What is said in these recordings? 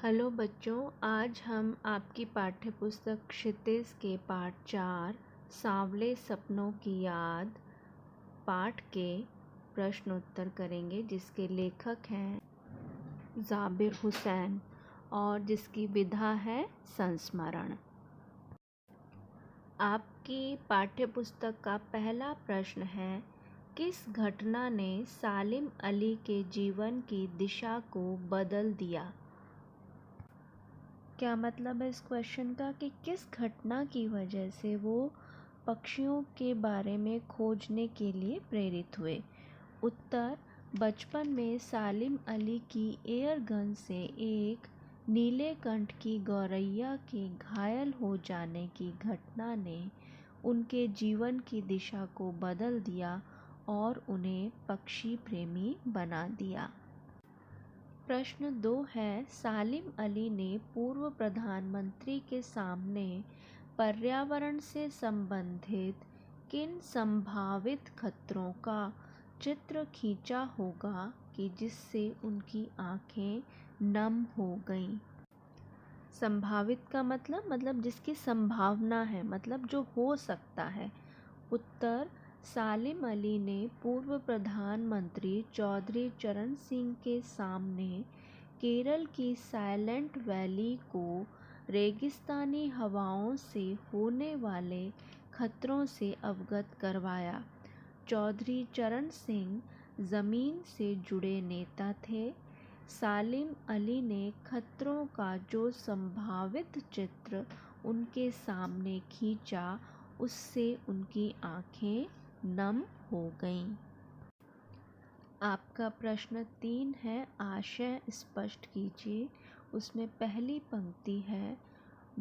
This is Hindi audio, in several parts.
हेलो बच्चों, आज हम आपकी पाठ्यपुस्तक क्षितिज के पाठ 4 सांवले सपनों की याद पाठ के प्रश्न उत्तर करेंगे, जिसके लेखक हैं जाबिर हुसैन और जिसकी विधा है संस्मरण। आपकी पाठ्यपुस्तक का पहला प्रश्न है, किस घटना ने सालिम अली के जीवन की दिशा को बदल दिया? क्या मतलब है इस क्वेश्चन का कि किस घटना की वजह से वो पक्षियों के बारे में खोजने के लिए प्रेरित हुए? उत्तर, बचपन में सालिम अली की एयर गन से एक नीलेकंठ की गौरैया के घायल हो जाने की घटना ने उनके जीवन की दिशा को बदल दिया और उन्हें पक्षी प्रेमी बना दिया। प्रश्न 2 है, सालिम अली ने पूर्व प्रधानमंत्री के सामने पर्यावरण से संबंधित किन संभावित खतरों का चित्र खींचा होगा कि जिससे उनकी आंखें नम हो गईं? संभावित का मतलब जिसकी संभावना है, मतलब जो हो सकता है। उत्तर, सालिम अली ने पूर्व प्रधानमंत्री चौधरी चरण सिंह के सामने केरल की साइलेंट वैली को रेगिस्तानी हवाओं से होने वाले खतरों से अवगत करवाया। चौधरी चरण सिंह ज़मीन से जुड़े नेता थे। सालिम अली ने खतरों का जो संभावित चित्र उनके सामने खींचा, उससे उनकी आंखें नम हो गईं। आपका प्रश्न 3 है, आशय स्पष्ट कीजिए। उसमें पहली पंक्ति है,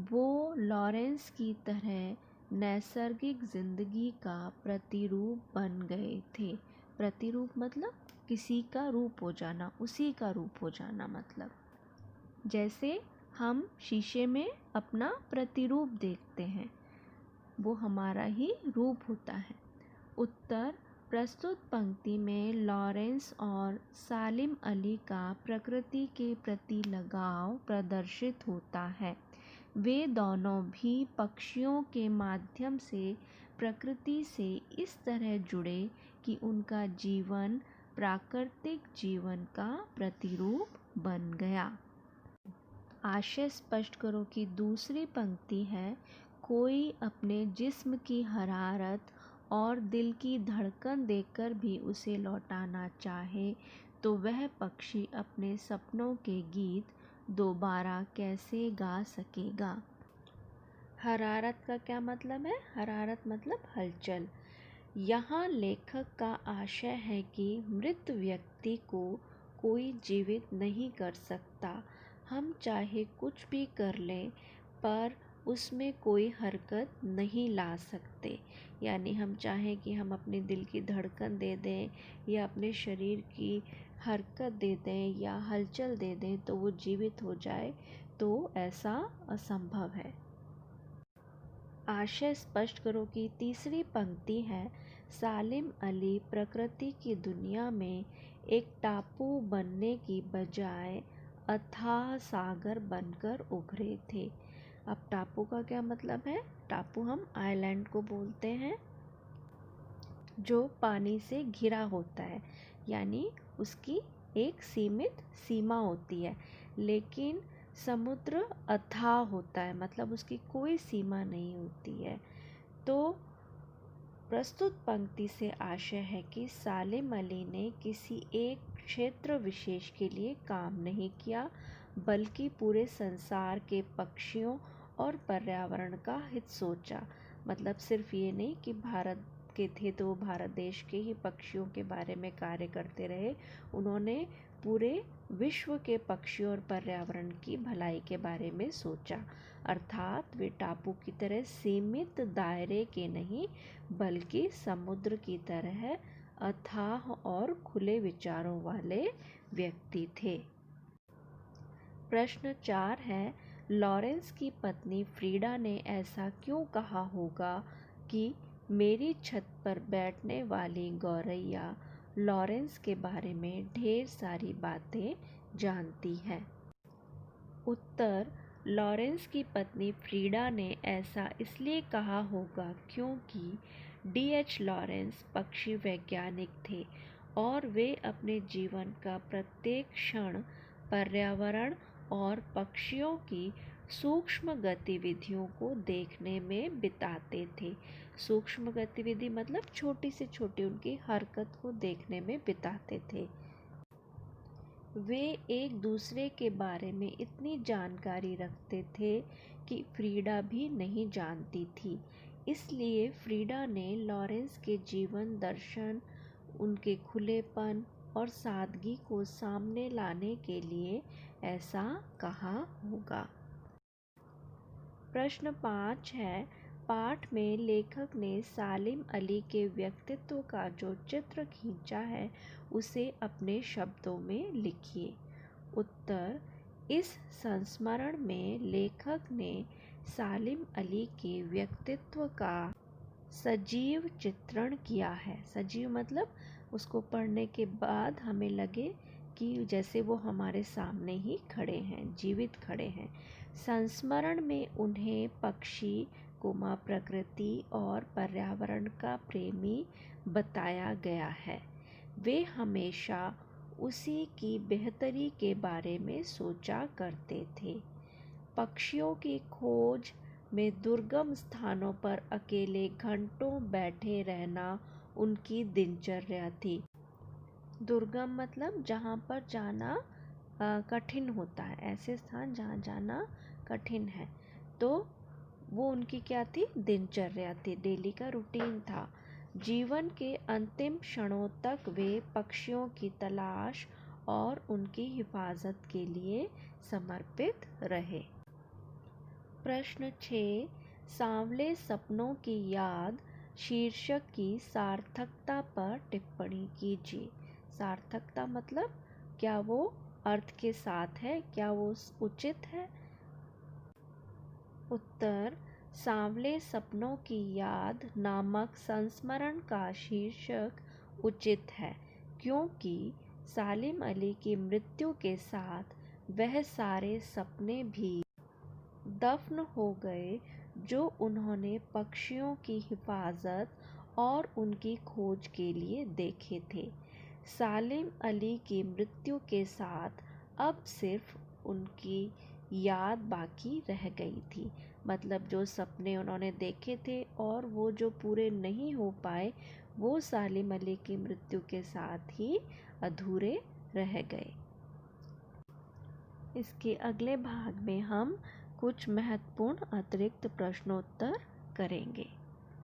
वो लॉरेंस की तरह नैसर्गिक जिंदगी का प्रतिरूप बन गए थे। प्रतिरूप मतलब किसी का रूप हो जाना, उसी का रूप हो जाना। मतलब जैसे हम शीशे में अपना प्रतिरूप देखते हैं, वो हमारा ही रूप होता है। उत्तर, प्रस्तुत पंक्ति में लॉरेंस और सालिम अली का प्रकृति के प्रति लगाव प्रदर्शित होता है। वे दोनों भी पक्षियों के माध्यम से प्रकृति से इस तरह जुड़े कि उनका जीवन प्राकृतिक जीवन का प्रतिरूप बन गया। आशय स्पष्ट करो की दूसरी पंक्ति है, कोई अपने जिस्म की हरारत और दिल की धड़कन देखकर भी उसे लौटाना चाहे तो वह पक्षी अपने सपनों के गीत दोबारा कैसे गा सकेगा? हरारत का क्या मतलब है? हरारत मतलब हलचल। यहाँ लेखक का आशय है कि मृत व्यक्ति को कोई जीवित नहीं कर सकता। हम चाहे कुछ भी कर लें पर उसमें कोई हरकत नहीं ला सकते। यानी हम चाहें कि हम अपने दिल की धड़कन दे दें या अपने शरीर की हरकत दे दें या हलचल दे दें तो वो जीवित हो जाए, तो ऐसा असंभव है। आशय स्पष्ट करो की तीसरी पंक्ति है, सालिम अली प्रकृति की दुनिया में एक टापू बनने की बजाय अथाह सागर बनकर उभरे थे। अब टापू का क्या मतलब है? टापू हम आइलैंड को बोलते हैं जो पानी से घिरा होता है, यानी उसकी एक सीमित सीमा होती है। लेकिन समुद्र अथाह होता है, मतलब उसकी कोई सीमा नहीं होती है। तो प्रस्तुत पंक्ति से आशय है कि सालिम अली ने किसी एक क्षेत्र विशेष के लिए काम नहीं किया, बल्कि पूरे संसार के पक्षियों और पर्यावरण का हित सोचा। मतलब सिर्फ ये नहीं कि भारत के थे तो भारत देश के ही पक्षियों के बारे में कार्य करते रहे, उन्होंने पूरे विश्व के पक्षियों और पर्यावरण की भलाई के बारे में सोचा। अर्थात वे टापू की तरह सीमित दायरे के नहीं, बल्कि समुद्र की तरह अथाह और खुले विचारों वाले व्यक्ति थे। प्रश्न 4 है, लॉरेंस की पत्नी फ्रीडा ने ऐसा क्यों कहा होगा कि मेरी छत पर बैठने वाली गौरैया लॉरेंस के बारे में ढेर सारी बातें जानती है? उत्तर, लॉरेंस की पत्नी फ्रीडा ने ऐसा इसलिए कहा होगा क्योंकि डी.एच. लॉरेंस पक्षी वैज्ञानिक थे और वे अपने जीवन का प्रत्येक क्षण पर्यावरण और पक्षियों की सूक्ष्म गतिविधियों को देखने में बिताते थे। सूक्ष्म गतिविधि मतलब छोटी से छोटी उनकी हरकत को देखने में बिताते थे। वे एक दूसरे के बारे में इतनी जानकारी रखते थे कि फ्रीडा भी नहीं जानती थी। इसलिए फ्रीडा ने लॉरेंस के जीवन दर्शन, उनके खुलेपन और सादगी को सामने लाने के लिए ऐसा कहा होगा। प्रश्न 5 है, पाठ में लेखक ने सालिम अली के व्यक्तित्व का जो चित्र खींचा है उसे अपने शब्दों में लिखिए। उत्तर, इस संस्मरण में लेखक ने सालिम अली के व्यक्तित्व का सजीव चित्रण किया है। सजीव मतलब उसको पढ़ने के बाद हमें लगे कि जैसे वो हमारे सामने ही खड़े हैं, जीवित खड़े हैं। संस्मरण में उन्हें पक्षी, प्रकृति और पर्यावरण का प्रेमी बताया गया है। वे हमेशा उसी की बेहतरी के बारे में सोचा करते थे। पक्षियों की खोज में दुर्गम स्थानों पर अकेले घंटों बैठे रहना उनकी दिनचर्या थी। दुर्गम मतलब जहाँ पर जाना कठिन होता है, ऐसे स्थान जहाँ जाना कठिन है, तो वो उनकी क्या थी, दिनचर्या थी, डेली का रूटीन था। जीवन के अंतिम क्षणों तक वे पक्षियों की तलाश और उनकी हिफाजत के लिए समर्पित रहे। प्रश्न 6, सांवले सपनों की याद शीर्षक की सार्थकता पर टिप्पणी कीजिए। सार्थकता मतलब क्या वो अर्थ के साथ है, क्या वो उचित है। उत्तर, सांवले सपनों की याद नामक संस्मरण का शीर्षक उचित है क्योंकि सालिम अली की मृत्यु के साथ वह सारे सपने भी दफन हो गए जो उन्होंने पक्षियों की हिफाजत और उनकी खोज के लिए देखे थे। सालिम अली की मृत्यु के साथ अब सिर्फ उनकी याद बाकी रह गई थी। मतलब जो सपने उन्होंने देखे थे और वो जो पूरे नहीं हो पाए, वो सालिम अली की मृत्यु के साथ ही अधूरे रह गए। इसके अगले भाग में हम कुछ महत्वपूर्ण अतिरिक्त प्रश्नोत्तर करेंगे।